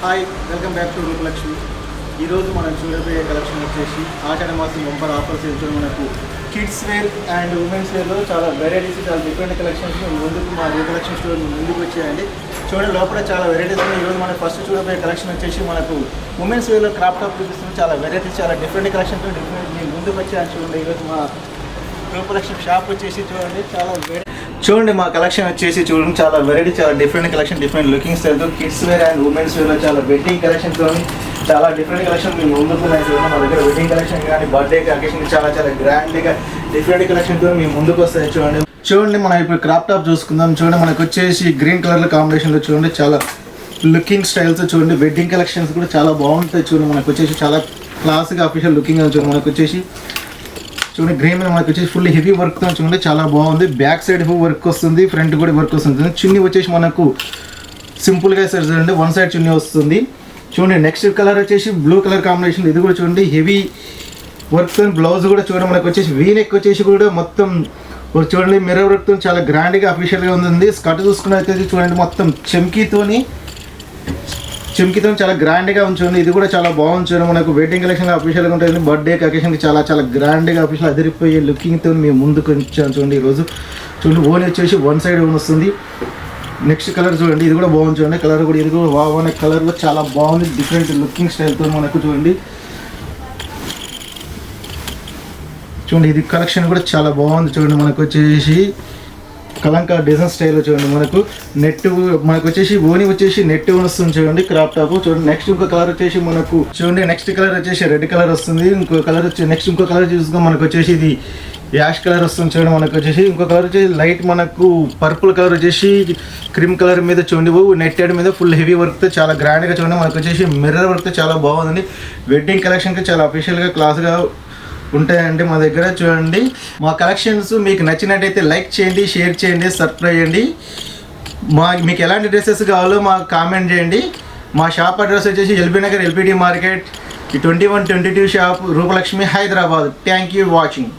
Hi, welcome back to Rupalakshmi. ఈరోజు మనం చూడబోయే కలెక్షన్ వచ్చేసి ఆషాఢ మాసం బంపర్ ఆఫర్స్ ఏంటో మనకు కిడ్స్ వేర్ అండ్ ఉమెన్స్ వేర్లో చాలా వెరైటీస్, చాలా డిఫరెంట్ కలెక్షన్స్ ముందుకు మా రూపలక్ష్మి స్టోర్ ముందుకు వచ్చాయండి. చూడండి, లోపల చాలా వెరైటీస్ ఉన్నాయి. ఈరోజు మనం ఫస్ట్ చూడబోయే కలెక్షన్ వచ్చేసి మనకు ఉమెన్స్ వేర్లో క్రాప్ టాప్ చూపిస్తుంది. చాలా వెరైటీస్, చాలా డిఫరెంట్ కలెక్షన్స్ మీ ముందుకు వచ్చాయని చూడండి. ఈరోజు మా రూపలక్ష్మి షాప్ వచ్చేసి చూడండి మా కలెక్షన్ వచ్చేసి చూడండి, చాలా వెరైటీ, చాలా డిఫరెంట్ కలెక్షన్, డిఫరెంట్ లుకింగ్ స్టైల్తో కిడ్స్ వేర్ అండ్ ఉమెన్స్ వేర్లో చాలా వెడ్డింగ్ కలెక్షన్తో చాలా డిఫరెంట్ కలెక్షన్ మేము ముందుకు చూడండి. మా దగ్గర వెడ్డింగ్ కలెక్షన్ కానీ బర్త్డే అకేషన్ చాలా గ్రాండ్గా డిఫరెంట్ కలెక్షన్తో మేము ముందుకు వస్తాయి. చూడండి మనం ఇప్పుడు క్రాప్ టాప్ చూసుకుందాం. చూడండి మనకు వచ్చేసి గ్రీన్ కలర్లో కాంబినేషన్లో చూడండి, చాలా లుకింగ్ స్టైల్తో చూడండి. వెడ్డింగ్ కలెక్షన్స్ కూడా చాలా బాగుంటాయి. చూడండి మనకు వచ్చేసి చాలా క్లాస్గా అఫీషియల్ లుకింగ్ చూడండి. మనకు వచ్చేసి చూడండి గ్రీన్ మీద మనకు వచ్చేసి ఫుల్ హెవీ వర్క్తో చూడండి, చాలా బాగుంది. బ్యాక్ సైడ్ వర్క్ వస్తుంది, ఫ్రంట్ కూడా వర్క్ వస్తుంది. చున్నీ వచ్చేసి మనకు సింపుల్గా సైడ్ చూడండి, వన్ సైడ్ చున్నీ వస్తుంది. చూడండి నెక్స్ట్ కలర్ వచ్చేసి బ్లూ కలర్ కాంబినేషన్, ఇది కూడా చూడండి హెవీ వర్క్తో. బ్లౌజ్ కూడా చూడండి మనకు వచ్చేసి వీ నెక్ వచ్చేసి కూడా మొత్తం చూడండి మిర్రర్ వర్క్తో చాలా గ్రాండ్గా అఫీషియల్గా ఉంది. స్కర్ట్ చూసుకున్నట్లయితే చూడండి మొత్తం చెమ్కీతో చాలా గ్రాండ్గా ఉంచండి. ఇది కూడా చాలా బాగుంది. చూడండి మనకు వెడ్డింగ్ కలెక్షన్ అఫీషియల్గా ఉంటుంది, బర్త్డే అకేషన్కి చాలా గ్రాండ్గా అఫీషియల్ అదిరిపోయే లుకింగ్తో మేము ముందుకు వచ్చాను. చూడండి ఈరోజు చూడండి ఓన్ వచ్చేసి వన్ సైడ్ ఓన్ వస్తుంది. నెక్స్ట్ కలర్ చూడండి, ఇది కూడా బాగుంది. చూడండి కలర్ కూడా, ఇది కూడా వావ్ అనే కలర్ కూడా చాలా బాగుంది, డిఫరెంట్ లుకింగ్ స్టైల్తో మనకు చూడండి. చూడండి ఇది కలెక్షన్ కూడా చాలా బాగుంది. చూడండి మనకు వచ్చేసి కలంకా డిజైన్ స్టైల్లో చూడండి, మనకు నెట్ మనకు వచ్చేసి ఓని వచ్చేసి నెట్ వస్తుంది. చూడండి క్రాప్ టాప్ చూడండి. నెక్స్ట్ ఇంకో కలర్ వచ్చేసి మనకు చూడండి, నెక్స్ట్ కలర్ వచ్చేసి రెడ్ కలర్ వస్తుంది. ఇంకో కలర్ వచ్చి నెక్స్ట్ ఇంకో కలర్ చూసుకుని మనకు వచ్చేసి ఇది యాష్ కలర్ వస్తుంది. చూడండి మనకు వచ్చేసి ఇంకో కలర్ వచ్చేసి లైట్ మనకు పర్పుల్ కలర్ వచ్చేసి క్రీమ్ కలర్ మీద చూడండి నెట్టెడ్ మీద ఫుల్ హెవీ వర్క్తో చాలా గ్రాండ్గా చూడండి. మనకు వచ్చేసి మిర్రర్ వర్క్తో చాలా బాగుంది. వెడ్డింగ్ కలెక్షన్కి చాలా అఫీషియల్గా క్లాస్గా ఉంటాయండి మా దగ్గర. చూడండి మా కలెక్షన్స్ మీకు నచ్చినట్టయితే లైక్ చేయండి, షేర్ చేయండి, సబ్స్క్రైబ్ చేయండి. మీకు ఎలాంటి డ్రెస్సెస్ కావాలో మాకు కామెంట్ చేయండి. మా షాప్ అడ్రస్ వచ్చేసి LB Nagar LPD market 2122 shop Rupalakshmi Hyderabad. Thank you watching.